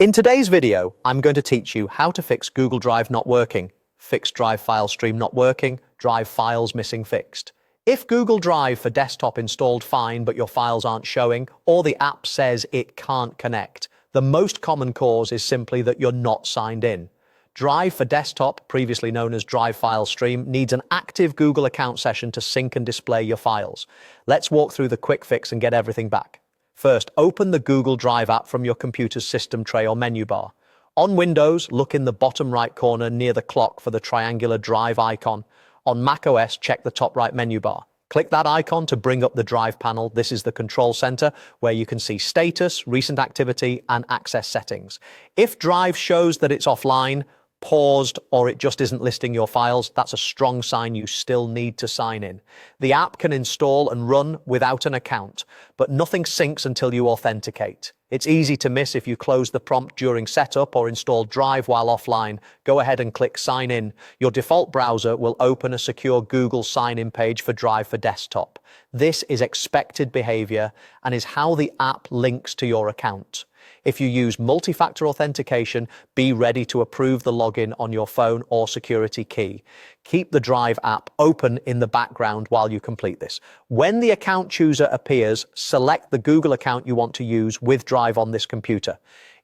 In today's video, I'm going to teach you how to fix Google Drive not working, fixed Drive file stream not working, Drive files missing fixed. If Google Drive for desktop installed fine but your files aren't showing, or the app says it can't connect, the most common cause is simply that you're not signed in. Drive for desktop, previously known as Drive file stream, needs an active Google account session to sync and display your files. Let's walk through the quick fix and get everything back. First, open the Google Drive app from your computer's system tray or menu bar. On Windows, look in the bottom right corner near the clock for the triangular Drive icon. On macOS, check the top right menu bar. Click that icon to bring up the Drive panel. This is the control center where you can see status, recent activity, and access settings. If Drive shows that it's offline, paused, or it just isn't listing your files, that's a strong sign you still need to sign in. The app can install and run without an account, but nothing syncs until you authenticate. It's easy to miss if you close the prompt during setup or install Drive while offline. Go ahead and click Sign In. Your default browser will open a secure Google sign-in page for Drive for desktop. This is expected behavior and is how the app links to your account. If you use multi-factor authentication, be ready to approve the login on your phone or security key. Keep the Drive app open in the background while you complete this. When the account chooser appears, select the Google account you want to use with Drive on this computer.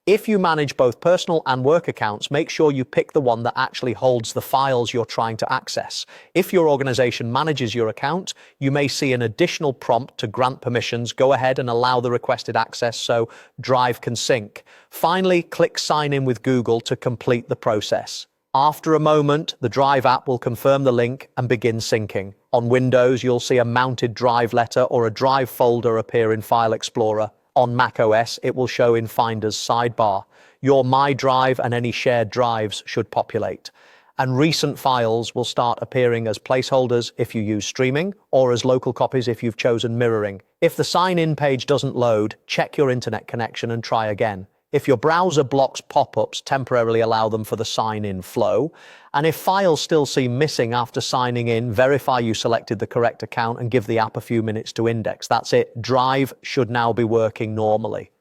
If you manage both personal and work accounts, make sure you pick the one that actually holds the files you're trying to access. If your organization manages your account, you may see an additional prompt to grant permissions. Go ahead and allow the requested access so Drive can sync. Finally, click Sign In with Google to complete the process. After a moment, the Drive app will confirm the link and begin syncing. On Windows, you'll see a mounted Drive letter or a Drive folder appear in File Explorer. On macOS, it will show in Finder's sidebar. Your My Drive and any shared drives should populate. And recent files will start appearing as placeholders if you use streaming, or as local copies if you've chosen mirroring. If the sign-in page doesn't load, check your internet connection and try again. If your browser blocks pop-ups, temporarily allow them for the sign-in flow. And if files still seem missing after signing in, verify you selected the correct account and give the app a few minutes to index. That's it. Drive should now be working normally.